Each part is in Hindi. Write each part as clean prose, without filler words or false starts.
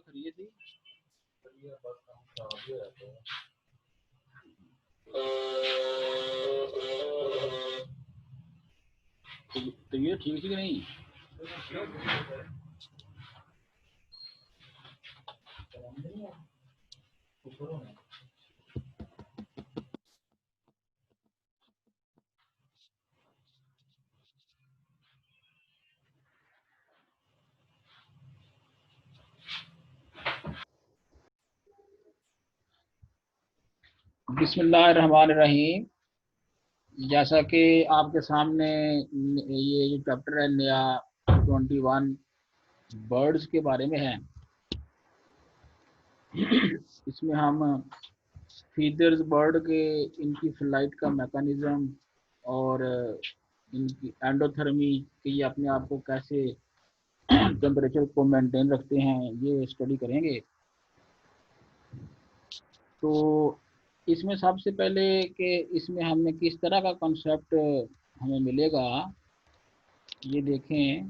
फिर ये थी तो ये ठीक थी कि नहीं? बिस्मिल्लाहिर्रहमानिर्रहीम। जैसा कि आपके सामने ये जो चैप्टर है नया 21 बर्ड्स के बारे में है। इसमें हम फीदर्स बर्ड के इनकी फ्लाइट का मैकेनिज्म और इनकी एंडोथर्मी कि ये अपने आप को कैसे टेम्परेचर को मेंटेन रखते हैं, ये स्टडी करेंगे। तो इसमें सबसे पहले कि इसमें हमें किस तरह का कॉन्सेप्ट हमें मिलेगा, ये देखें।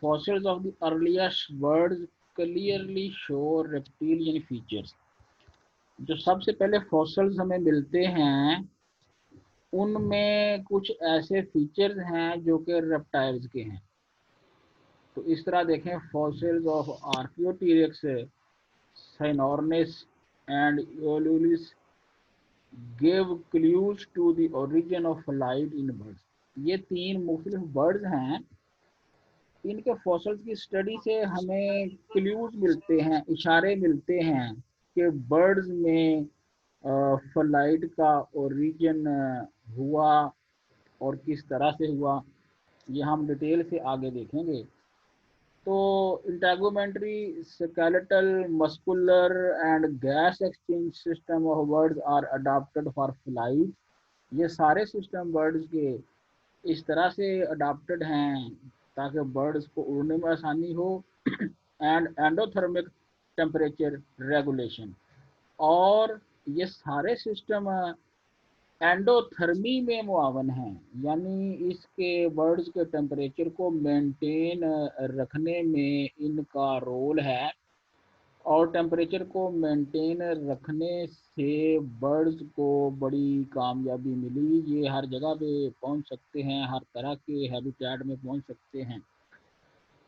Fossils of the earliest birds clearly show reptilian features. जो सबसे पहले फॉसिल्स हमें मिलते हैं उनमें कुछ ऐसे फीचर्स हैं जो कि रेप्टाइल्स के हैं। तो इस तरह देखें, fossils of Archaeopteryx, Sinornis and Eoalulavis give clues to the origin of flight in birds. ये तीन मुख्तलिफ बर्ड्स हैं, इनके फॉसिल्स की स्टडी से हमें क्लूज मिलते हैं, इशारे मिलते हैं कि बर्ड्स में फ्लाइट का ओरिजिन हुआ और किस तरह से हुआ, ये हम डिटेल से आगे देखेंगे। तो integumentary skeletal muscular and gas exchange system of birds are adopted for flight. ये सारे सिस्टम बर्ड्स के इस तरह से अडॉप्टेड हैं ताकि बर्ड्स को उड़ने में आसानी हो। एंड एंडोथर्मिक टेम्परेचर रेगुलेशन, और ये सारे सिस्टम एंडोथर्मी में मुआवन हैं, यानी इसके बर्ड्स के टेम्परेचर को मेंटेन रखने में इनका रोल है। और टेम्परेचर को मेंटेन रखने से बर्ड्स को बड़ी कामयाबी मिली। ये हर जगह पे पहुंच सकते हैं, हर तरह के हैबिटेट में पहुंच सकते हैं।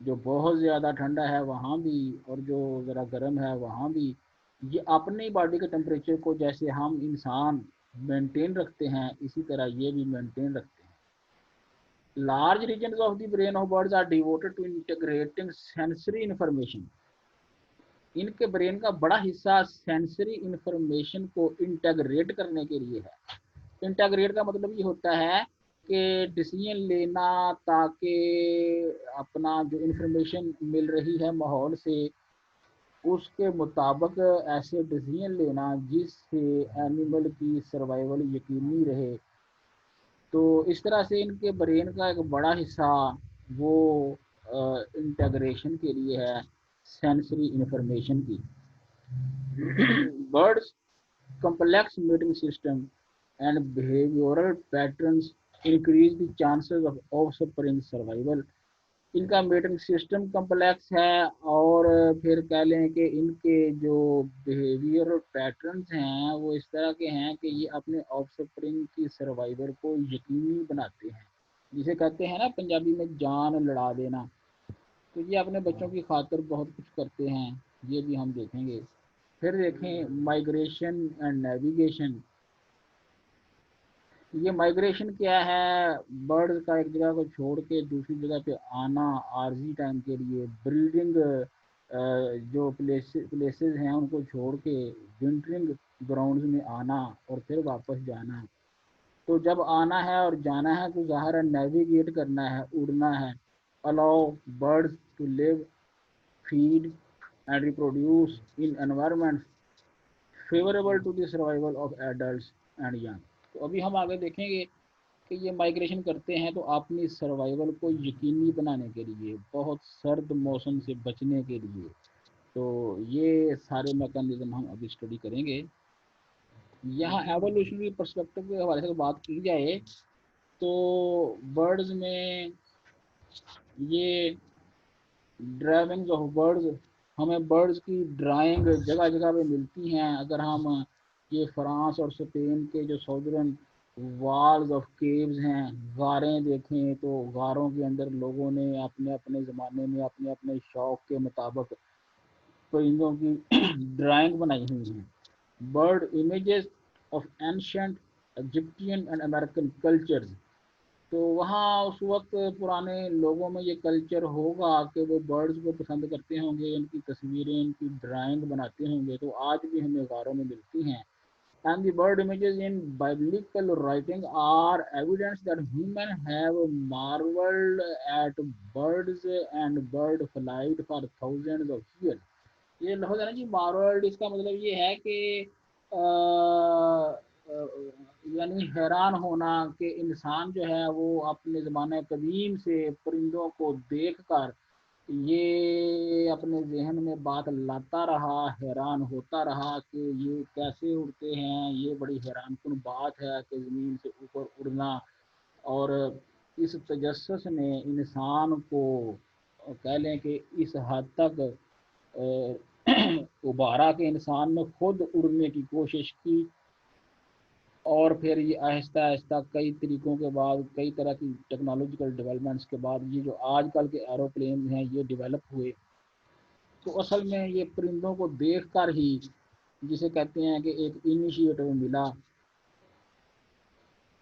जो बहुत ज़्यादा ठंडा है वहाँ भी और जो ज़रा गर्म है वहाँ भी। ये अपनी बॉडी के टेम्परेचर को जैसे हम इंसान मेंटेन रखते हैं, इसी तरह ये भी मेंटेन रखते हैं। Large regions of the brain of birds are devoted to integrating sensory information. इनके ब्रेन का बड़ा हिस्सा सेंसरी इंफॉर्मेशन को इंटीग्रेट करने के लिए है। इंटीग्रेट का मतलब ये होता है कि डिसीजन लेना, ताकि अपना जो इंफॉर्मेशन मिल रही है माहौल से उसके मुताबिक ऐसे डिसीजन लेना जिससे एनिमल की सर्वाइवल यकीनी रहे। तो इस तरह से इनके ब्रेन का एक बड़ा हिस्सा वो इंटीग्रेशन के लिए है, सेंसरी इंफॉर्मेशन की। Birds complex mating system and behavioral patterns increase the chances of offspring survival। इनका मेटिंग सिस्टम कम्प्लेक्स है और फिर कह लें कि इनके जो बिहेवियरल पैटर्न्स हैं वो इस तरह के हैं कि ये अपने ऑफस्प्रिंग की सर्वाइवल को यकीनी बनाते हैं, जिसे कहते हैं ना पंजाबी में जान लड़ा देना। तो ये अपने बच्चों की खातिर बहुत कुछ करते हैं, ये भी हम देखेंगे। फिर देखें माइग्रेशन एंड नेविगेशन। ये माइग्रेशन क्या है? बर्ड का एक जगह को छोड़ के दूसरी जगह पे आना आर्जी टाइम के लिए, ब्रीडिंग जो प्लेसेस हैं उनको छोड़ के विंटरिंग ग्राउंड्स में आना और फिर वापस जाना। तो जब आना है और जाना है तो ज़ाहिर है नेविगेट करना है, उड़ना है। Allow birds to live, feed and reproduce in environment favourable to the survival of adults and young. तो अभी हम आगे देखेंगे कि ये माइग्रेशन करते हैं तो अपनी सर्वाइवल को यकीनी बनाने के लिए, बहुत सर्द मौसम से बचने के लिए। तो ये सारे मैकेनिज्म हम अभी स्टडी करेंगे। यहाँ एवोल्यूशनरी पर्सपेक्टिव के हवाले से बात की जाए तो बर्ड्स में ये ड्राइविंग ऑफ बर्ड्स हमें बर्ड्स की ड्राइंग जगह जगह पे मिलती हैं। अगर हम ये फ्रांस और स्पेन के जो सॉदर्न वॉल्स ऑफ केव्स हैं, गारें देखें, तो गारों के अंदर लोगों ने अपने अपने ज़माने में अपने अपने शौक़ के मुताबिक परिंदों की ड्राइंग बनाई हुई हैं। Bird images of ancient Egyptian and American cultures. तो वहाँ उस वक्त पुराने लोगों में ये कल्चर होगा कि वो बर्ड्स को पसंद करते होंगे, इनकी तस्वीरें, इनकी ड्राइंग बनाते होंगे, तो आज भी हमें गारों में मिलती हैं। And the bird images in biblical writing are evidence that humans have marveled at birds and bird flight for thousands of years. ये लफ्ज़ है ना जी मार्वल्ड, इसका मतलब ये है कि यानी हैरान होना कि इंसान जो है वो अपने ज़माने कदीम से परिंदों को देख कर ये अपने जहन में बात लाता रहा, हैरान होता रहा कि ये कैसे उड़ते हैं। ये बड़ी हैरानकुन बात है कि ज़मीन से ऊपर उड़ना। और इस तजस्सुस ने इंसान को कह लें कि इस हद तक उबारा कि इंसान ने खुद उड़ने की कोशिश की। और फिर ये आहिस्ता आहिस्ता कई तरीक़ों के बाद, कई तरह की टेक्नोलॉजिकल डेवलपमेंट्स के बाद ये जो आजकल के एरोप्लेन हैं ये डेवलप हुए। तो असल में ये परिंदों को देख कर ही जिसे कहते हैं कि एक इनिशिएटिव मिला।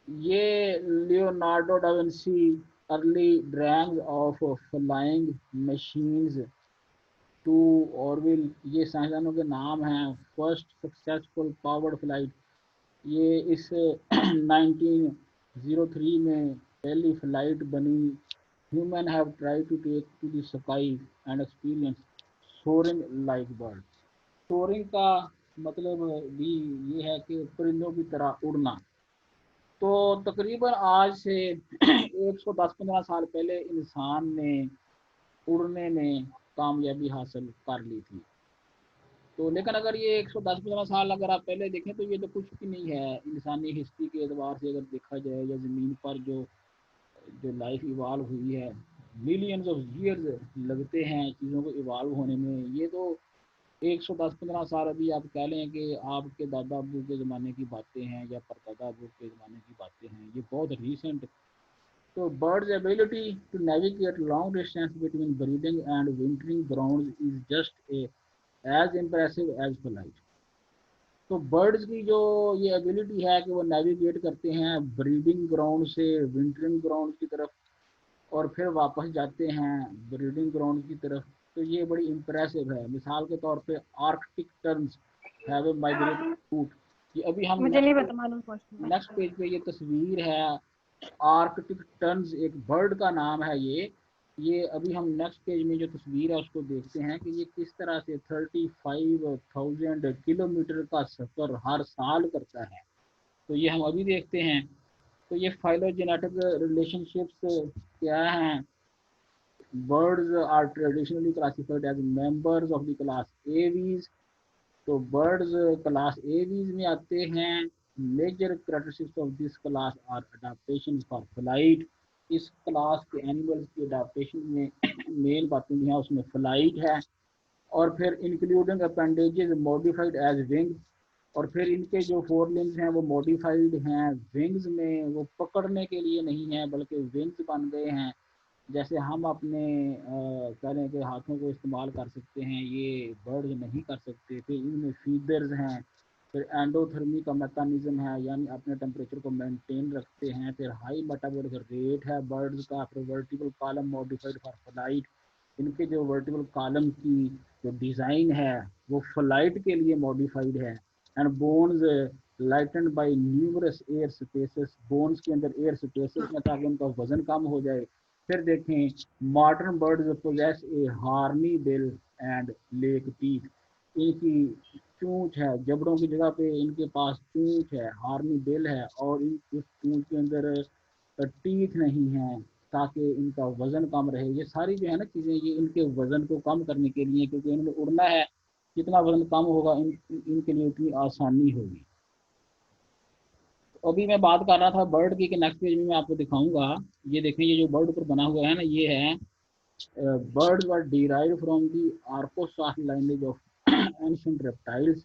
ये Leonardo da Vinci early drawings of flying machines to Orville, ये साइंसदानों के नाम हैं। फर्स्ट सक्सेसफुल पावर्ड फ्लाइट, ये इस 1903 में पहली फ्लाइट बनी। Human have tried to take to the sky and experience soaring like bird. Soaring का मतलब भी ये है कि परिंदों की तरह उड़ना। तो तकरीबन आज से 110-15 साल पहले इंसान ने उड़ने में कामयाबी हासिल कर ली थी। तो लेकिन अगर ये 110-15 साल अगर आप पहले देखें तो ये तो कुछ भी नहीं है इंसानी हिस्ट्री के एतबार से अगर देखा जाए, या ज़मीन पर जो जो लाइफ इवाल्व हुई है, मिलियंस ऑफ ईयर्स लगते हैं चीज़ों को इवाल्व होने में। ये तो 110-15 साल अभी आप कह लें कि आपके दादा अबू के ज़माने की बातें हैं या परदादा अबू के ज़माने की बातें हैं, ये बहुत रीसेंट। तो birds ability to navigate long distance between breeding and wintering ground is just as impressive as flight. तो बर्ड्स की जो ये एबिलिटी है कि वो नेविगेट करते हैं ब्रीडिंग ग्राउंड से विंटरिंग ग्राउंड की तरफ, और फिर वापस जाते हैं ब्रीडिंग ग्राउंड की तरफ, तो ये बड़ी इम्प्रेसिव है। मिसाल के तौर पे Arctic terns have a migratory route. ये अभी हम मुझे नहीं पता मालूम क्वेश्चन नेक्स्ट पेज पे ये तस्वीर है। आर्कटिक टर्न्स एक बर्ड का नाम है। ये अभी हम नेक्स्ट पेज में जो तस्वीर है उसको देखते हैं कि ये किस तरह से 35,000 किलोमीटर का सफ़र हर साल करता है। तो ये हम अभी देखते हैं। तो ये फाइलोजेनेटिक रिलेशनशिप्स क्या हैं। Birds are traditionally classified as members of the class Aves। तो बर्ड्स क्लास एवीज में आते हैं। Major characteristics of this class are adaptation for flight. इस क्लास के एनिमल्स की अडाप्टेशन में मेन बातें जो हैं उसमें फ्लाइट है। और फिर including appendages modified as wings. और फिर इनके जो फोर लिम्स हैं वो मॉडिफाइड हैं विंग्स में, वो पकड़ने के लिए नहीं है बल्कि विंग्स बन गए हैं। जैसे हम अपने कह लें कि हाथों को इस्तेमाल कर सकते हैं, ये बर्ड्स नहीं कर सकते। फिर इनमें फीदर्स हैं। फिर एंडोथर्मी का मैकेनिज्म है, यानी अपने टेम्परेचर को मेंटेन रखते हैं। फिर हाई मेटाबॉलिक रेट है बर्ड्स का। फिर vertical column modified for flight. इनके जो वर्टिकल कॉलम की जो डिज़ाइन है वो फ्लाइट के लिए मॉडिफाइड है। And bones lighten bye numerous air spaces. Bones के अंदर एयर स्पेसेस में ताकि उनका वजन कम हो जाए। फिर देखें modern birds poses A Harni bill and lake teeth. इनकी चूंच है, जबड़ों की जगह पे इनके पास चूंच है, हार्नी बिल है, और इस चूंच के अंदर टीथ नहीं है ताकि इनका वजन कम रहे। ये सारी जो है ना चीज़ें ये इनके वजन को कम करने के लिए, क्योंकि इन्होंने उड़ना है, जितना वजन कम होगा इनके लिए उतनी आसानी होगी। अभी मैं बात कर रहा था बर्ड की कि नेक्स्ट पेज में मैं आपको दिखाऊंगा। ये देखें, ये जो बर्ड ऊपर बना हुआ है ना, ये है birds were derived from the Archosaur lineage of ancient reptiles.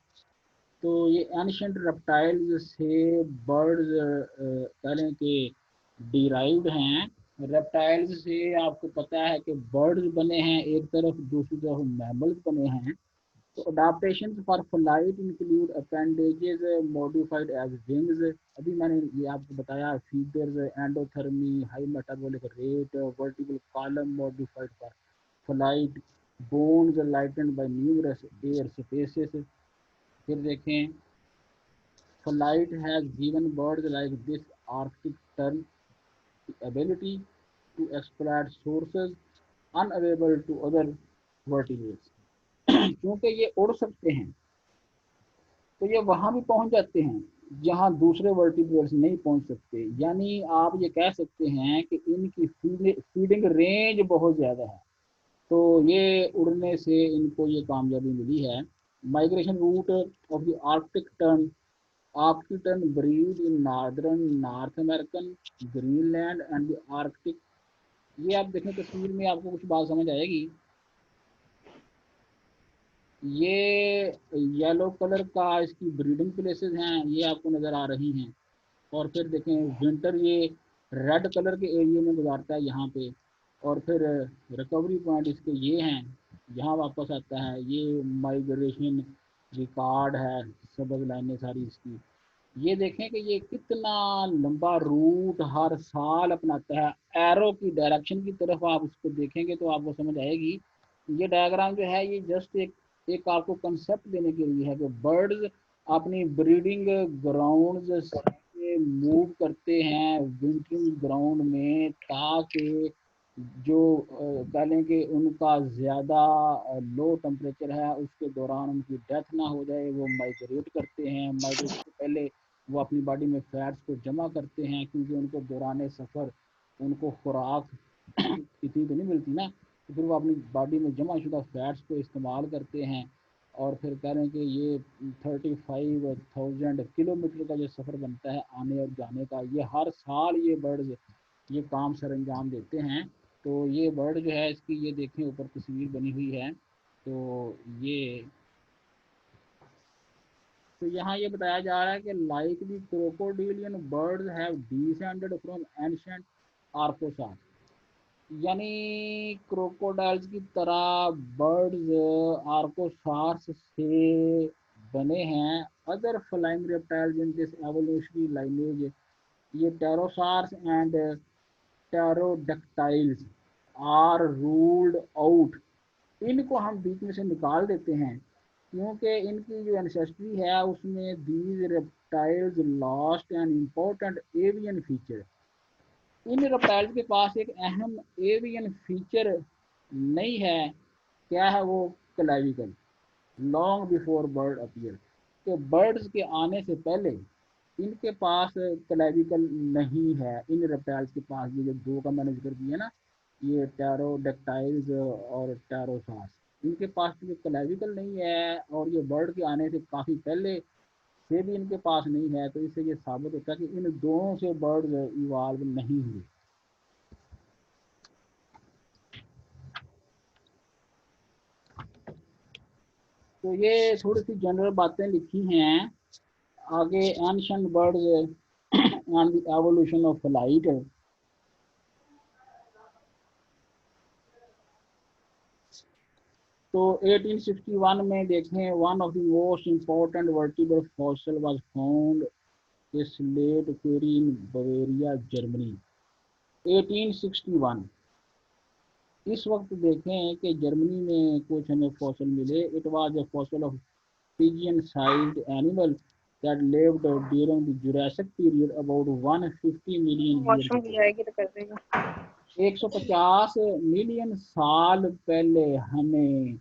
तो ये एंशियंट रेप्टाइल्स से बर्ड्स कह लें कि डिराइव्ड हैं। रेप्टाइल्स से आपको पता है कि बर्ड्स बने हैं एक तरफ, दूसरी तरफ मैमल्स बने हैं। तो adaptation for flight include appendages modified as wings. अभी मैंने ये आपको बताया, feeders, endothermy, high metabolic rate, vertical column modified for flight, bones lightened by numerous air spaces. फिर देखें, flight has given birds like this Arctic tern the ability to explore sources unavailable to other vertebrates। क्योंकि ये उड़ सकते हैं तो ये वहां भी पहुंच जाते हैं जहां दूसरे वर्टिब्रेट्स नहीं पहुंच सकते। यानी आप ये कह सकते हैं कि इनकी फीडिंग रेंज बहुत ज़्यादा है, तो ये उड़ने से इनको ये कामयाबी मिली है। Migration route of the Arctic tern, Arctic tern breed in northern North American, Greenland and the Arctic. ये आप देखें तस्वीर में आपको कुछ बात समझ आएगी। ये येलो कलर का इसकी ब्रीडिंग प्लेसेस हैं, ये आपको नज़र आ रही हैं। और फिर देखें विंटर ये रेड कलर के एरिया में गुजारता है यहाँ पे। और फिर रिकवरी पॉइंट इसके ये हैं, यहाँ वापस आता है। ये माइग्रेशन रिकॉर्ड है, सबज लाइनें सारी इसकी। ये देखें कि ये कितना लंबा रूट हर साल अपनाता है। एरो की डायरेक्शन की तरफ आप उसको देखेंगे तो आपको समझ आएगी। ये डायग्राम जो है ये जस्ट एक आपको कंसेप्ट देने के लिए है कि बर्ड्स अपनी ब्रीडिंग ग्राउंड्स से मूव करते हैं विंटरिंग ग्राउंड में, ताकि जो कह लें कि उनका ज़्यादा लो टेम्परेचर है उसके दौरान उनकी डेथ ना हो जाए। वो माइग्रेट करते हैं, माइग्रेट से पहले वो अपनी बॉडी में फैट्स को जमा करते हैं, क्योंकि उनको दौरान सफ़र उनको खुराक इतनी तो नहीं मिलती ना, तो फिर वो अपनी बॉडी में जमा शुदा फैट्स को इस्तेमाल करते हैं। और फिर कह रहे हैं कि ये 35,000 किलोमीटर का जो सफ़र बनता है आने और जाने का, ये हर साल ये बर्ड्स ये काम सर अंजाम देते हैं। तो ये बर्ड जो है इसकी ये देखें ऊपर तस्वीर बनी हुई है। तो यहाँ ये बताया जा रहा है कि like the crocodilian birds have descended from ancient archosaurs. यानी क्रोकोडाइल्स की तरह बर्ड्स आर्थ्रोसॉर्स से बने हैं। Other flying reptiles in this evolutionary lineage, ये pterosaurs and pterodactyls are ruled out. इनको हम बीच में से निकाल देते हैं क्योंकि इनकी जो एंसेस्ट्री है उसमें these reptiles lost an important avian feature. In reptiles के पास एक अहम एवियन फीचर नहीं है। क्या है वो? Clavicle. Long before bird appear, तो बर्ड्स के आने से पहले इनके पास क्लेविकल नहीं है। इन रेप्टाइल्स के पास ये जो दो का मैंने जिक्र किया ना, ये टेरोडक्टाइल्स और टेरोसार्स, इनके पास तो क्लेविकल नहीं है और ये बर्ड के आने से काफ़ी पहले से भी इनके पास नहीं है। तो इससे ये साबित होता है कि इन दोनों से बर्ड्स इवाल्व नहीं हुए। तो ये थोड़ी सी जनरल बातें लिखी हैं आगे। Ancient birds and the evolution of flight. तो 1861 में देखें, one of the most important vertebrate fossil was found इस slate quarry in Bavaria, Germany. 1861 इस वक्त देखें कि जर्मनी में कुछ हमें फॉसिल मिले। It was a fossil of pigeon sized animal that lived during the Jurassic period about 150 million years washroom ago। जाएगी तो कर देगा। 150 मिलियन साल पहले हमें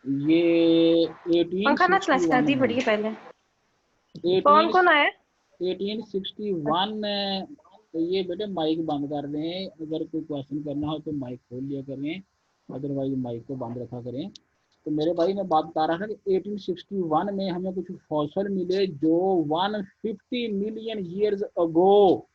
ये पंखा ना चला, शादी 1861 पड़ी में है पहले। कौन कौन आया? 1861 में। तो ये बेटे माइक बंद कर दें, अगर कोई क्वेश्चन करना हो तो माइक खोल लिया करें, अदरवाइज माइक को बंद रखा करें। तो मेरे भाई मैं बात कर रहा था कि 1861 में हमें कुछ फॉसिल मिले जो 150 मिलियन ईयर्स अगो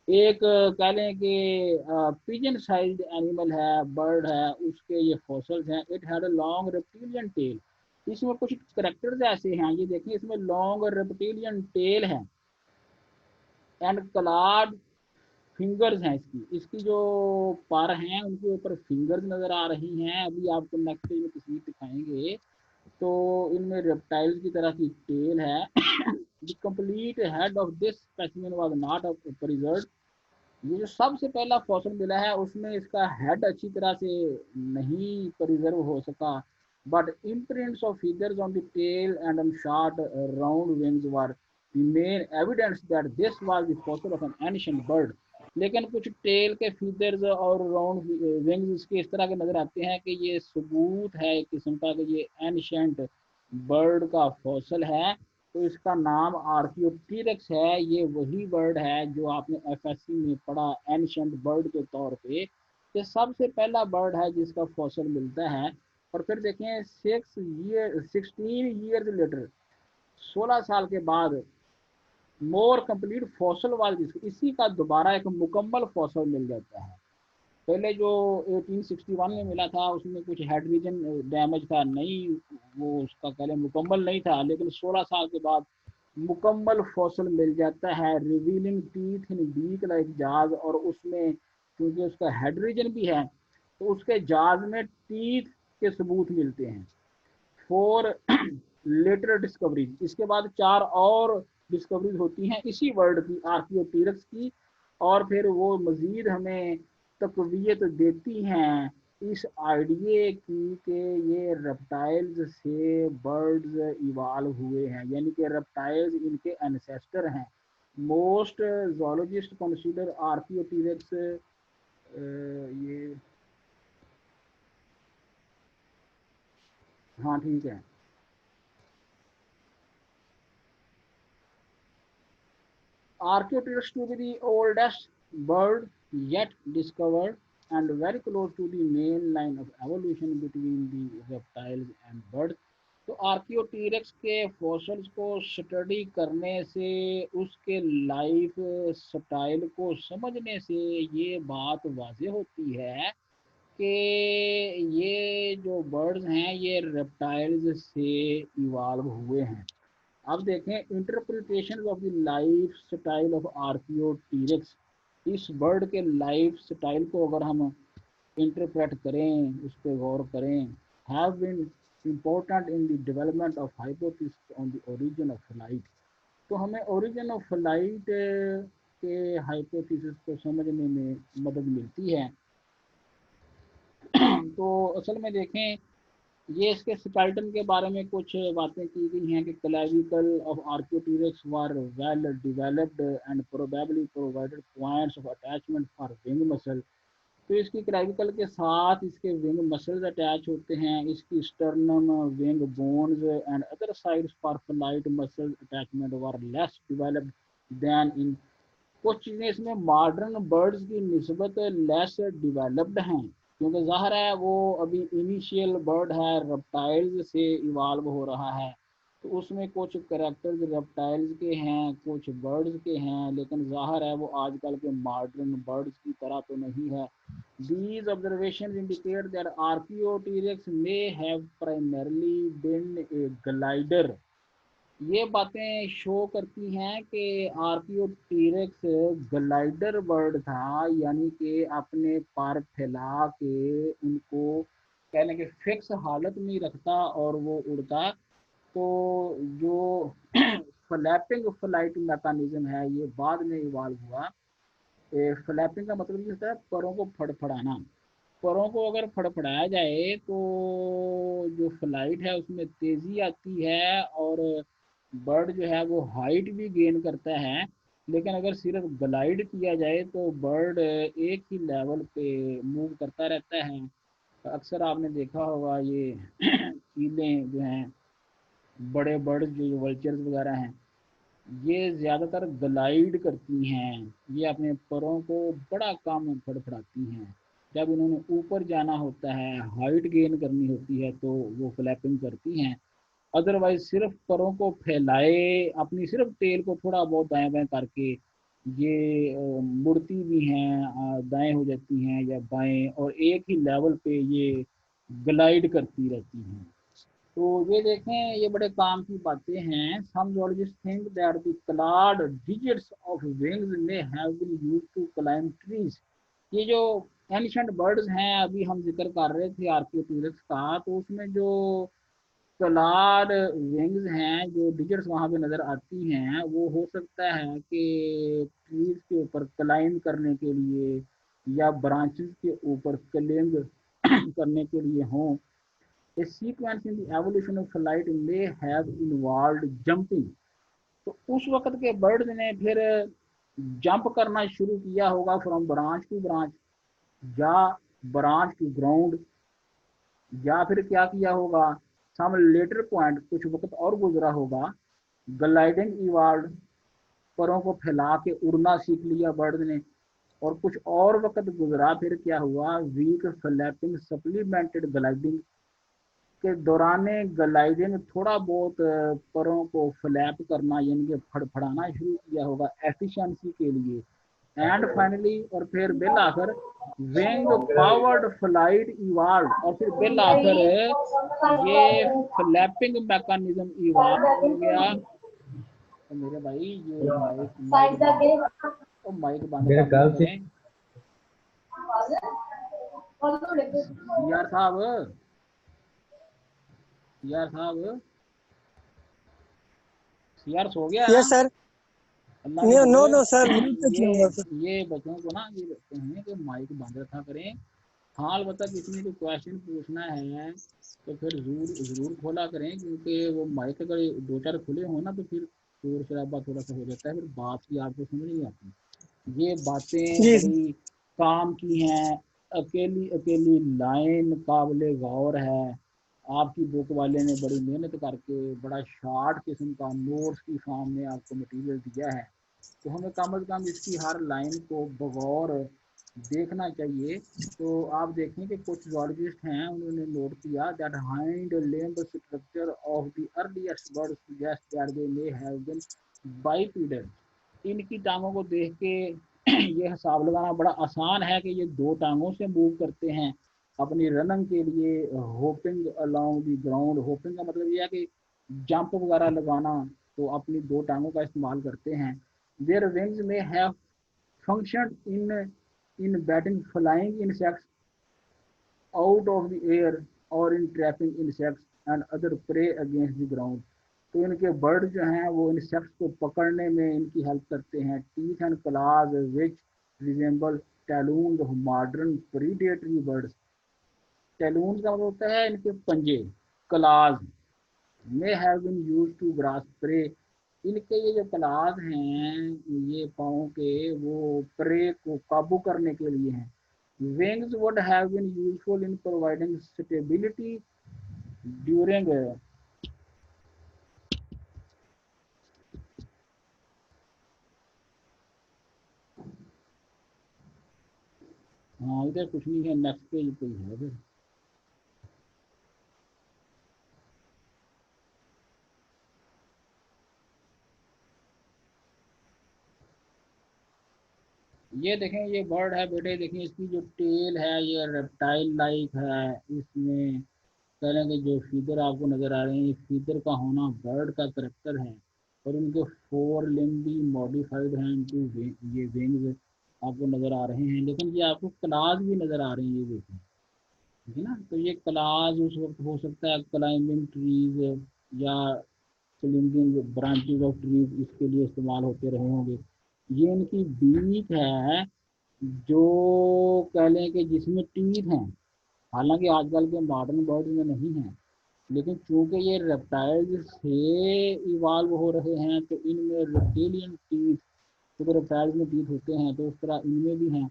एक कह लें कि पिजन साइज्ड एनिमल है, बर्ड है, उसके ये फॉसल्स हैं। It had a long reptilian tail. इसमें कुछ करेक्टर्स ऐसे हैं, ये देखें, इसमें लॉन्ग रेप्टिलियन टेल है एंड क्लाड फिंगर्स हैं। इसकी जो पर हैं उनके ऊपर फिंगर्स नजर आ रही हैं। अभी आपको नेक्स्ट पेज में तस्वीर दिखाएंगे तो इनमें रेप्टाइल्स की तरह की टेल है। The complete head of this specimen was not preserved. ये जो सबसे पहला फॉसिल मिला है उसमें इसका हेड अच्छी तरह से नहीं प्रिजर्व हो सका, but imprints of feathers on the tail and on short round wings were the main evidence that this was the fossil of an ancient bird. लेकिन कुछ टेल के फीदर्स और राउंड विंग्स इसके इस तरह के नजर आते हैं कि ये सबूत है एक किस्म का कि ये एंशिएंट बर्ड का फॉसिल है। तो इसका नाम आर्कियोटीरेक्स है। ये वही बर्ड है जो आपने एफएससी में पढ़ा एंशिएंट बर्ड के तौर पे। ये सबसे पहला बर्ड है जिसका फॉसिल मिलता है। और फिर देखें 16 ईयर्स लेटर, 16 साल के बाद, मोर कंप्लीट फॉसिल वाज, इसी का दोबारा एक मुकम्मल फॉसिल मिल जाता है। पहले जो 1861 में मिला था उसमें कुछ हेड रीजन डैमेज था, नहीं वो उसका पहले मुकम्मल नहीं था, लेकिन 16 साल के बाद मुकम्मल फॉसिल मिल जाता है। Revealing teeth in beak like jaws, और उसमें क्योंकि उसका हेड रीजन भी है तो उसके जाज में टीथ के सबूत मिलते हैं। फोर लेटर डिस्कवरीज, इसके बाद 4 और डिस्कवरीज होती हैं इसी वर्ड की, आर्कियोटीरक्स की। और फिर वो मजीद हमें तकवीत देती हैं इस आइडिए की कि ये रेप्टाइल्स से बर्ड्स इवाल्व हुए हैं, यानी कि रेप्टाइल्स इनके एंसेस्टर हैं। मोस्ट जोलॉजिस्ट कंसीडर आर्कियोटीरक्स, ये हाँ ठीक है, Archaeopteryx to be the oldest bird yet discovered and very close to the main line of evolution between the reptiles and birds. तो आर्कियोटीरेक्स के फॉसल्स को स्टडी करने से, उसके लाइफ स्टाइल को समझने से ये बात वाज़ेह होती है कि ये जो बर्ड्स हैं ये रेप्टाइल्स से इवाल्व हुए हैं। अब देखें interpretation of the life style of Archaeopteryx. इस बर्ड के लाइफ स्टाइल को अगर हम इंटरप्रेट करें, उस पर गौर करें, have been important in the development of hypothesis on the origin of flight. तो हमें ओरिजिन ऑफ फ्लाइट के हाइपोथेसिस को समझने में मदद मिलती है। तो असल में देखें, ये इसके स्केलेटन के बारे में कुछ बातें की गई हैं कि clavicle of Archaeopteryx were well developed and probably provided points of attachment for wing muscle. तो इसकी क्लेविकल के साथ इसके विंग मसल्स अटैच होते हैं। इसकी sternum, wing bones and other sites for flight muscle attachment were less developed than in. कुछ चीज़ें इसमें मॉडर्न बर्ड्स की निस्बत लेस डेवलप्ड हैं, क्योंकि ज़ाहिर है वो अभी इनिशियल बर्ड है, रेप्टाइल्स से इवाल्व हो रहा है। तो उसमें कुछ करेक्टर्स रेप्टाइल्स के हैं, कुछ बर्ड्स के हैं, लेकिन ज़ाहिर है वो आजकल के मॉडर्न बर्ड्स की तरह तो नहीं है। These observations indicate that Archaeopteryx may have primarily been a glider। ये बातें शो करती हैं कि आर्कियोटीरेक्स ग्लाइडर बर्ड था, यानी कि अपने पर फैला के उनको कहने के फिक्स हालत में रखता और वो उड़ता। तो जो फ्लैपिंग फ्लाइट मैकेनिज्म है ये बाद में इवाल्व हुआ। फ्लैपिंग का मतलब ये होता है परों को फड़फड़ाना। परों को अगर फड़फड़ाया जाए तो जो फ्लाइट है उसमें तेज़ी आती है और बर्ड जो है वो हाइट भी गेन करता है। लेकिन अगर सिर्फ ग्लाइड किया जाए तो बर्ड एक ही लेवल पे मूव करता रहता है। अक्सर आपने देखा होगा ये चीलें जो हैं, बड़े बर्ड जो वल्चर्स वगैरह हैं, ये ज़्यादातर ग्लाइड करती हैं। ये अपने परों को बड़ा कम फड़फड़ाती हैं। जब इन्होंने ऊपर जाना होता है, हाइट गेन करनी होती है, तो वो फ्लैपिंग करती हैं। अदरवाइज सिर्फ परों को फैलाए, अपनी सिर्फ टेल को थोड़ा बहुत दाएं बाएं करके ये मुड़ती भी हैं, दाएं हो जाती हैं या बाएं, और एक ही लेवल पे ये ग्लाइड करती रहती हैं। तो ये देखें, ये बड़े काम की बातें हैं। सम zoologists think that the clawed digits of wings may have been used to climb trees। ये जो एंशिएंट बर्ड्स हैं, अभी हम जिक्र कर रहे थे आर्कियोटूरिक्स का, तो उसमें जो क्लाड विंग्स हैं, जो डिजिट्स वहां पे नजर आती हैं, वो हो सकता है कि ट्रीज के ऊपर क्लाइंब करने के लिए या ब्रांचेस के ऊपर क्लिंग करने के लिए हों। A sequence in the evolution of flight may have involved jumping। तो उस वक्त के बर्ड्स ने फिर जंप करना शुरू किया होगा फ्रॉम ब्रांच टू ब्रांच, या ब्रांच टू ग्राउंड, या फिर क्या किया होगा, सम लेटर पॉइंट, कुछ वक्त और गुजरा होगा, ग्लाइडिंग इवॉल्व, परों को फैला के उड़ना सीख लिया बर्ड ने, और कुछ और वक्त गुजरा, फिर क्या हुआ, वीक फ्लैपिंग सप्लीमेंटेड ग्लाइडिंग, के दौरान ग्लाइडिंग थोड़ा बहुत परों को फ्लैप करना यानी कि फड़फड़ाना शुरू किया होगा एफिशिएंसी के लिए। एंड फाइनली, और फिर बिल आखिर, विंग पावर्ड फ्लाइट इवॉल्व, और फिर बिल आखिर ये फ्लैपिंग मैकेनिज्म इवॉल्व हो गया। तो मेरे भाई ये माइक माइक बंद, तो माइक बंद मेरे कर दिया ख्याल से करें यार साहब, यार साहब, यार सो गया है ना? Yes sir. अल्लाह के नो बंदे, नो सर, म्यूट पे किया हुआ सर। ये बच्चों को ना ये लगते हैं कि माइक बंद रखा करें। हाँ, अलबत्ता किसी ने कोई क्वेश्चन पूछना है तो फिर जरूर जरूर खोला करें, क्योंकि वो माइक अगर दो चार खुले हो ना तो फिर शोर शराबा थोड़ा सा हो जाता है, फिर बात की आपको समझ नहीं आती। ये बातें जी बड़ी काम की हैं। अकेली अकेली लाइन काबिले गौर है। आपकी बुक वाले ने बड़ी मेहनत करके बड़ा शार्ट किस्म का नोट्स की फॉर्म में आपको मटेरियल दिया है, तो हमें कम अज़ कम इसकी हर लाइन को बगौर देखना चाहिए। तो आप देखें कि कुछ zoologist हैं, उन्होंने नोट किया that hind limb structure of the earliest bird suggest that they may have been bipedal. इनकी टांगों को देख के ये हिसाब लगाना बड़ा आसान है कि ये दो टांगों से मूव करते हैं अपनी रनिंग के लिए, hopping along the ground. Hopping का मतलब ये है कि जंप वगैरह लगाना, तो अपनी दो टांगों का इस्तेमाल करते हैं। Their wings may have function in batting flying insects out of the air और in trapping insects and other prey against the ground. तो इनके बर्ड जो हैं वो इंसेक्ट्स को पकड़ने में इनकी हेल्प करते हैं। Teeth and claws which resemble talon modern predatory birds. Talon का मतलब होता है इनके पंजे, claws may have been used to grasp prey. इनके ये जो क्लॉज हैं ये पाँव के, वो प्रे को काबू करने के लिए हैं। Wings would have been useful in providing stability during, हाँ इधर कुछ नहीं है, नेक्स्ट पेज पे ही है फिर। ये देखें, ये बर्ड है बेटे, देखें इसकी जो टेल है ये रेप्टाइल लाइक है। इसमें कह रहे हैं कि जो फीदर आपको नज़र आ रहे हैं, ये फीदर का होना बर्ड का करेक्टर है, और उनके फोर लिम्ब भी मॉडिफाइड हैं इनटू ये विंग्स आपको नज़र आ रहे हैं। लेकिन ये आपको क्लास भी नज़र आ रहे हैं, ये देखें, ठीक है ना। तो ये क्लास उस वक्त हो सकता है क्लाइंबिंग ट्रीज या क्लिंगिंग ब्रांचेज ऑफ ट्रीज इसके लिए इस्तेमाल होते रहे होंगे। ये इनकी बीक है जो कह लें कि जिसमें टीथ हैं, हालांकि आजकल के मॉडर्न बर्ड में नहीं है, लेकिन चूंकि ये रेप्टाइल्स से इवाल्व हो रहे हैं तो इनमें रेप्टिलियन टीथ, क्योंकि रेप्टाइल्स में टीथ होते हैं तो उस तरह इनमें भी हैं।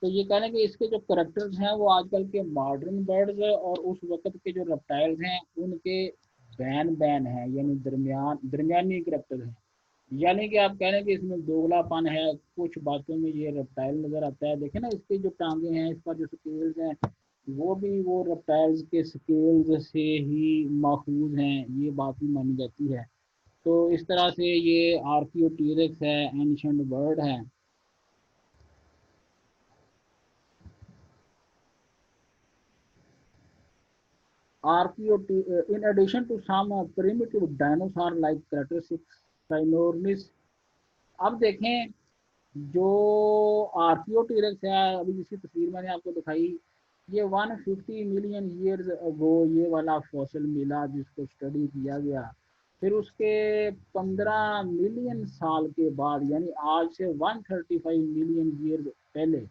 तो ये कह रहे हैं कि इसके जो करेक्टर्स हैं वो आजकल के मॉडर्न बर्ड्स और उस वक्त के जो रेप्टाइल्स हैं उनके बैन बैन है, यानी दरमियानी करेक्टर हैं। यानी कि आप कह रहे हैं कि इसमें दोगलापन है, कुछ बातों में ये रेप्टाइल नज़र आता है। देखें ना इसकी जो टांगे हैं, इसका जो स्केल्स हैं वो भी वो रेप्टाइल्स के स्केल्स से ही माखूज हैं, ये बात भी मानी जाती है। तो इस तरह से ये आर्कियोटीरेक्स है, एंशिएंट बर्ड है। In addition to some primitive dinosaur-like characteristics, Sinornis, अब देखें जो आर्कियोटीरेक्स है, अभी जिसकी तस्वीर मैंने आपको दिखाई, ये 150 मिलियन ईयर्स अगो ये वाला फॉसिल मिला जिसको स्टडी किया गया। फिर उसके 15 मिलियन साल के बाद, यानी आज से 135 मिलियन ईयर्स पहले,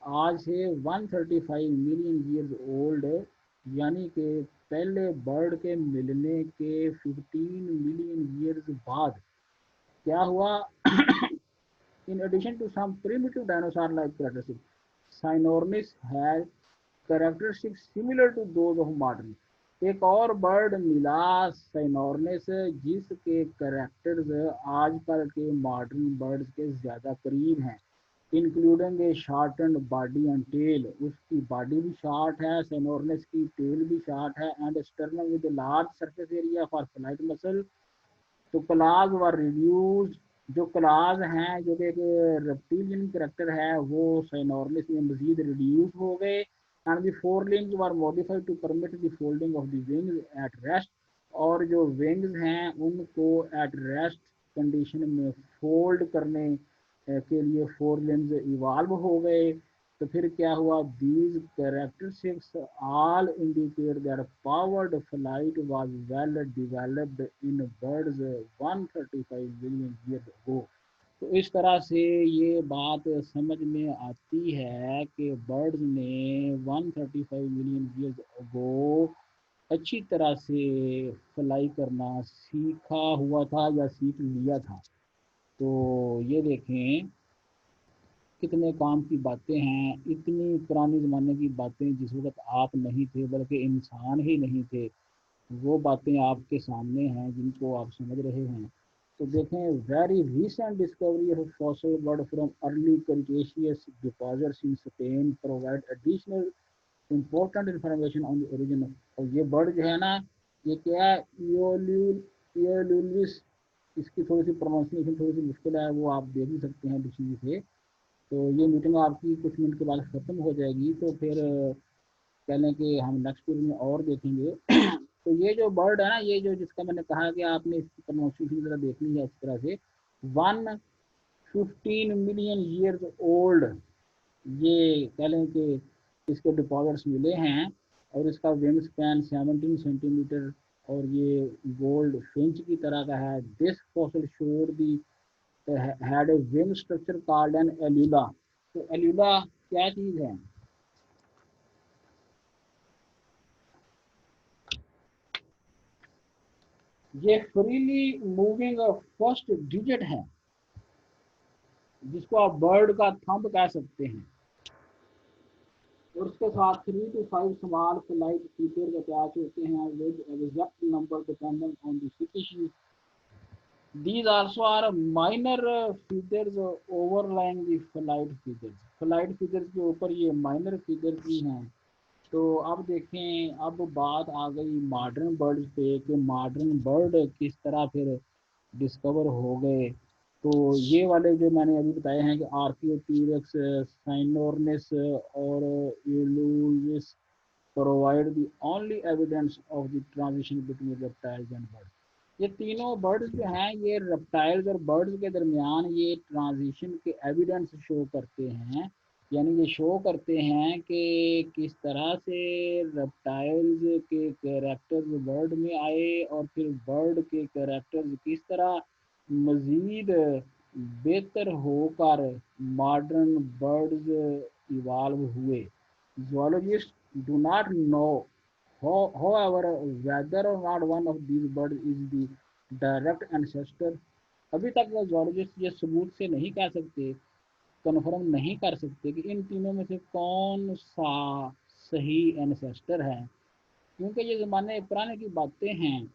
आज से 135 मिलियन ईयर्स ओल्ड, यानी कि पहले बर्ड के मिलने के 15 मिलियन ईयर्स बाद क्या हुआ? In addition to some primitive dinosaur-like characteristics, Sinornis had characteristics similar to those of modern. एक और बर्ड मिला साइनोर्निस जिसके करेक्टर्स आजकल के मॉडर्न बर्ड्स के ज़्यादा करीब हैं, including a shortened body and tail. उसकी बॉडी भी शार्ट है, साइनोर्निस की टेल भी शार्ट है, and sternum with large surface area for flight muscle. तो क्लास व रिव्यूज, जो क्लास हैं जो कि एक रेप्टिलियन करेक्टर है, वो साइनोर्निस में मजीद रिड्यूस हो गए। And the fore limbs were modified to permit the folding of the wings at rest, और जो विंग्स हैं उनको एट रेस्ट कंडीशन में फोल्ड करने के लिए फोर लिम्स इवाल्व हो गए। तो फिर क्या हुआ? These characteristics all indicate that powered flight was well developed in birds 135 million years ago. तो इस तरह से ये बात समझ में आती है कि बर्ड्स ने 135 मिलियन ईयर्स अगो अच्छी तरह से फ्लाई करना सीखा हुआ था या सीख लिया था। तो ये देखें कितने काम की बातें हैं, इतनी पुरानी ज़माने की बातें जिस वक्त आप नहीं थे, बल्कि इंसान ही नहीं थे, वो बातें आपके सामने हैं जिनको आप समझ रहे हैं। तो देखें, very recent discovery of fossil bird from early Cretaceous deposits in Spain provide additional important information on the origin. और ये बर्ड जो है ना, ये क्या है? इयोल्यूलिस, इसकी थोड़ी सी प्रोनाउंसिएशन थोड़ी सी मुश्किल है, वो आप देख भी सकते हैं डिक्शनरी से। तो ये मीटिंग आपकी कुछ मिनट के बाद ख़त्म हो जाएगी, तो फिर कह लें कि हम नेक्स्ट पीरियड में और देखेंगे। तो ये जो बर्ड है ना, ये जो जिसका मैंने कहा कि आपने इसकी प्रोनाउंसिएशन ज़रा देखनी है इस तरह से, 115 मिलियन ईयर्स ओल्ड, ये कह लें कि इसके डिपॉजिट्स मिले हैं, और इसका विंग स्पैन 17 सेंटीमीटर, और ये गोल्ड फिंच की तरह का है। दिस फॉसिल शोर दी had a wing structure called an alula। तो alula क्या चीज है? ये फ्रीली मूविंग फर्स्ट डिजिट है, जिसको आप बर्ड का थंब कह सकते हैं, और उसके साथ 3 to 5 small flight feature attach होते हैं with exact number dependent on the species. These also are minor features overlying the flight features। Flight features के ऊपर ये माइनर फीचर्स भी हैं। तो अब देखें, अब बात आ गई मॉडर्न बर्ड्स पे कि मॉडर्न बर्ड किस तरह फिर डिस्कवर हो गए। तो ये वाले जो मैंने अभी बताए हैं कि आर्कियोटीरेक्स, साइनोर्निस और Eoalulavis provide the only evidence of the transition between reptiles and birds. ये तीनों बर्ड्स जो हैं, ये रेप्टाइल्स और बर्ड्स के दरमियान ये ट्रांजिशन के एविडेंस शो करते हैं, यानी ये शो करते हैं कि किस तरह से रेप्टाइल्स के कैरेक्टर्स बर्ड में आए, और फिर बर्ड के कैरेक्टर्स किस तरह मज़ीद बेहतर होकर मॉडर्न बर्ड्स इवाल्व हुए। Zoologists do not know, however, whether or not one of these birds is the direct ancestor। अभी तक zoologists ये सबूत से नहीं कह सकते, कन्फर्म नहीं कर सकते कि इन तीनों में से कौन सा सही एंसेस्टर है, क्योंकि ये ज़माने पुराने की बातें हैं।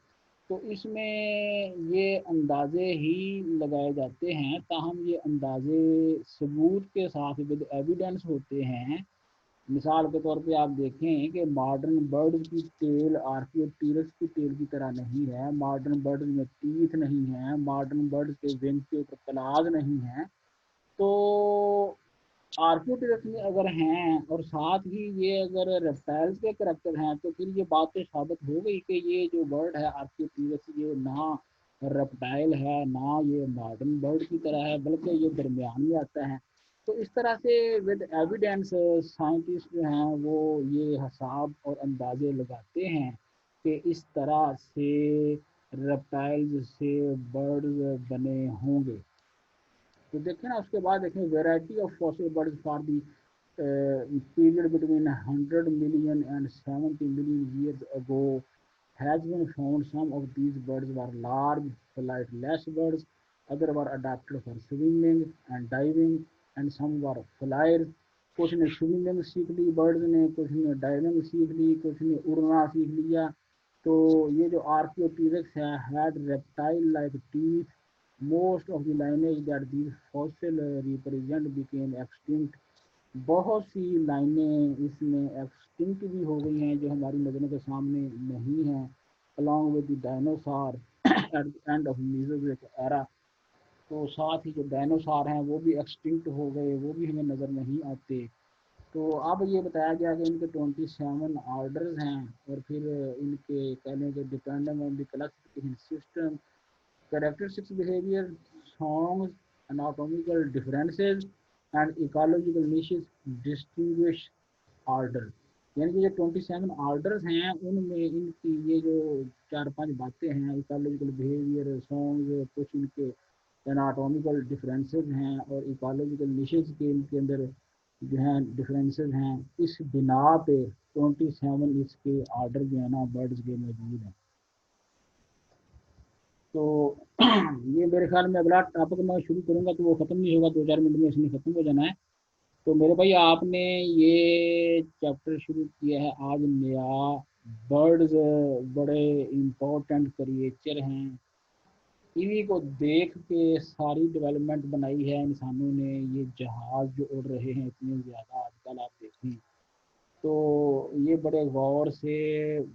तो इसमें ये अंदाजे ही लगाए जाते हैं, ताहम ये अंदाजे सबूत के साथ विद एविडेंस होते हैं मिसाल के तौर पे आप देखें कि मॉडर्न बर्ड की टेल आर्कियोटीरक्स की टेल की तरह नहीं है, मॉडर्न बर्ड में टीथ नहीं है, मॉडर्न बर्ड के विंग के ऊपर कलाज नहीं है। तो आर्कियोटेरिक्स में अगर हैं और साथ ही ये अगर रेप्टाइल्स के करेक्टर हैं, तो फिर ये बात तो साबित हो गई कि ये जो बर्ड है आर्कियोटेरिक्स, ये ना रेप्टाइल है ना ये मॉडर्न बर्ड की तरह है, बल्कि ये दरमियान में आता है। तो इस तरह से विद एविडेंस साइंटिस्ट जो हैं वो ये हिसाब और अंदाजे लगाते हैं कि इस तरह से रेप्टाइल्स से बर्ड्स बने होंगे। तो देखें ना, उसके बाद देखें variety of fossil birds for the period between 100 million and 70 million years ago has been found. Some of these birds were large, flightless birds. Others were adapted for swimming and diving, and some were flyers. कुछ ने स्विमिंग सीख ली बर्ड्स ने, कुछ ने डाइविंग सीख ली, कुछ ने उड़ना सीख लिया। तो ये जो आर्कियोटीरक्स है had reptile like teeth. Most of the lineage that these fossil represent became extinct. बहुत सी लाइनें इसमें एक्सटिंक्ट भी हो गई हैं जो हमारी नज़रों के सामने नहीं हैं। Along with the dinosaur at the end of Mesozoic era. तो साथ ही जो डायनासोर हैं वो भी एक्सटिंक्ट हो गए, वो भी हमें नज़र नहीं आते। तो अब ये बताया गया कि इनके 27 ऑर्डर्स हैं, और फिर इनके कहने के dependent on the classification system, characteristics, behavior, songs, anatomical differences and ecological niches distinguish order। यानी कि ये 27 ऑर्डर्स हैं, उनमें इनकी ये जो 4-5 बातें हैं, इकोलॉजिकल बिहेवियर, सॉन्ग, कुछ इनके एनाटॉमिकल डिफरेंसेस हैं और इकोलॉजिकल निशेस के इनके अंदर जो हैं डिफरेंसेस हैं। इस बिना पे 27 इसके ऑर्डर जो है ना बर्ड्स के मौजूद हैं। तो ये मेरे ख्याल में अगला टॉपिक मैं शुरू करूंगा तो वो ख़त्म नहीं होगा, 2-4 मिनट में इसमें ख़त्म हो जाना है। तो मेरे भाई आपने ये चैप्टर शुरू किया है आज नया। बर्ड्स बड़े इम्पोर्टेंट क्रिएचर हैं, इन्हीं को देख के सारी डेवलपमेंट बनाई है इंसानों ने। ये जहाज़ जो उड़ रहे हैं इतने ज़्यादा आजकल आप देखें, तो ये बड़े गौर से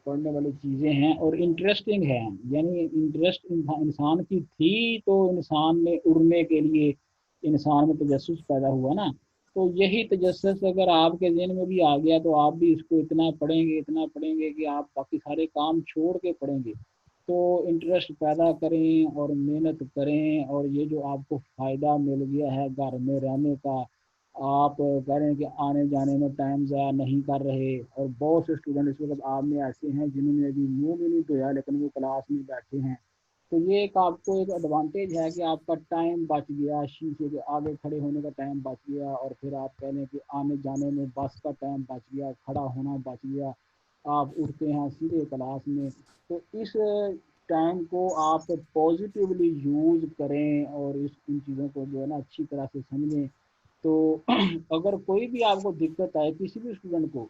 पढ़ने वाली चीज़ें हैं और इंटरेस्टिंग हैं। यानी इंटरेस्ट इंसान की थी तो इंसान ने उड़ने के लिए इंसान में तजस्सुस पैदा हुआ ना। तो यही तजस्सुस अगर आपके ज़हन में भी आ गया तो आप भी इसको इतना पढ़ेंगे कि आप बाकी सारे काम छोड़ के पढ़ेंगे। तो इंटरेस्ट पैदा करें और मेहनत करें, और ये जो आपको फ़ायदा मिल गया है घर में रहने का, आप कह रहे हैं कि आने जाने में टाइम ज़ाया नहीं कर रहे। और बहुत से स्टूडेंट इस वक्त आप में ऐसे हैं जिन्होंने अभी मुंह भी नहीं धोया लेकिन वो क्लास में बैठे हैं। तो ये एक आपको एक एडवांटेज है कि आपका टाइम बच गया, शीशे के आगे खड़े होने का टाइम बच गया, और फिर आप कह रहे हैं कि आने जाने में बस का टाइम बच गया, खड़ा होना बच गया, आप उठते हैं सीधे क्लास में। तो इस टाइम को आप पॉजिटिवली यूज़ करें और इस इन चीज़ों को जो है ना अच्छी तरह से समझें। तो अगर कोई भी आपको दिक्कत आए किसी भी स्टूडेंट को,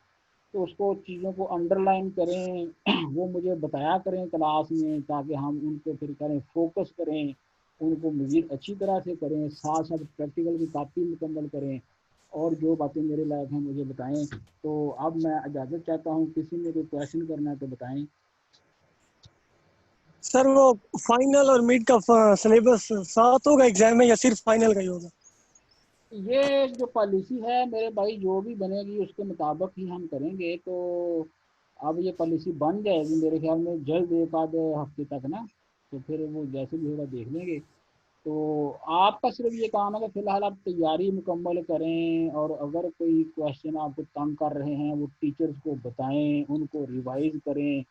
तो उसको चीज़ों को अंडरलाइन करें वो मुझे बताया करें क्लास में, ताकि हम उनको फिर करें फोकस करें, उनको मज़ीद अच्छी तरह से करें, साथ साथ प्रैक्टिकल की कापी मुकम्मल करें, और जो बातें मेरे लायक हैं मुझे बताएं। तो अब मैं इजाज़त चाहता हूँ, किसी ने कोई क्वेश्चन करना है तो बताएं। सर वो फाइनल और मिड का सिलेबस साथ होगा एग्जाम में या सिर्फ फाइनल का ही होगा? ये जो पॉलिसी है मेरे भाई जो भी बनेगी उसके मुताबिक ही हम करेंगे। तो अब ये पॉलिसी बन जाएगी मेरे ख्याल में जल्द, एक आध हफ्ते तक ना, तो फिर वो जैसे भी होगा देख लेंगे। तो आपका सिर्फ ये काम है कि फ़िलहाल आप तैयारी मुकम्मल करें, और अगर कोई क्वेश्चन आपको तंग कर रहे हैं वो टीचर्स को बताएं, उनको रिवाइज करें,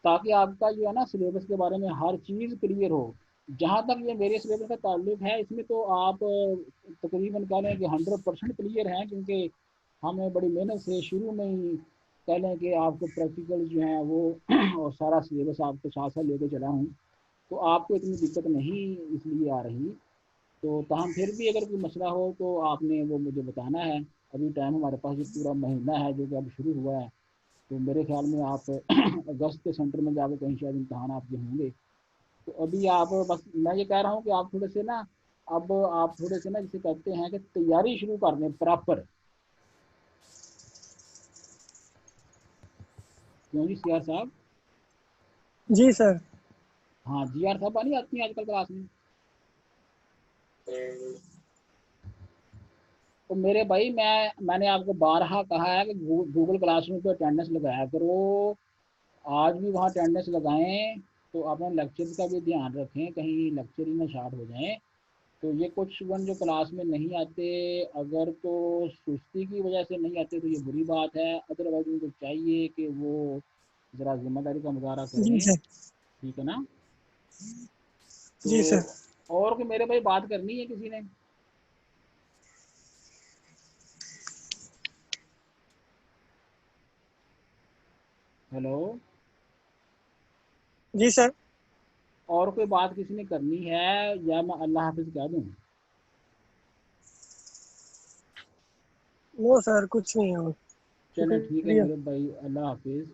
ताकि आपका जो है ना सिलेबस के बारे में हर चीज़ क्लियर हो। जहाँ तक ये मेरे सिलेबस का ताल्लुक है, इसमें तो आप तकरीबन कह लें कि 100% क्लियर हैं, क्योंकि हमें बड़ी मेहनत से शुरू में ही कह लें कि आपको प्रैक्टिकल जो है वो और सारा सिलेबस आपके साथ साथ लेके चला हूँ। तो आपको इतनी दिक्कत नहीं इसलिए आ रही। तो ताहम फिर भी अगर कोई मसला हो तो आपने वो मुझे बताना है। अभी टाइम हमारे पास ये पूरा महीना है जो कि अब शुरू हुआ है। तो मेरे ख्याल में आप अगस्त के सेंटर में जाकर कहीं शायद इम्तहान आपके होंगे। तो अभी आप बस मैं ये कह रहा हूँ कि आप थोड़े से ना, अब आप थोड़े से ना जिसे कहते हैं कि तैयारी शुरू कर दें प्रॉपर। क्यों जी सीआर साहब? जी सर। हाँ जीआर साहब नहीं आती हैं आजकल क्लास में? तो मेरे भाई मैंने आपको बारहा कहा है कि गूगल क्लासरूम पे अटेंडेंस लगाया करो। आज भी वहाँ अटेंडेंस लगाएं। तो अपने लेक्चर का भी ध्यान रखें, कहीं लेक्चर ही ना शार्ट हो जाए। तो ये कुछ स्टूडेंट जो क्लास में नहीं आते, अगर तो सुस्ती की वजह से नहीं आते तो ये बुरी बात है, अदरवाइज उनको चाहिए कि वो ज़रा जिम्मेदारी का मुजाहरा जी करें। सर। ठीक है ना? जी सर। तो और कि मेरे भाई बात करनी है किसी ने? हेलो? जी सर। और कोई बात किसी ने करनी है या मैं अल्लाह हाफिज कह दूं? नो सर, कुछ नहीं है। चलें ठीक है शुक्रिया। मेरे भाई, अल्लाह हाफिज।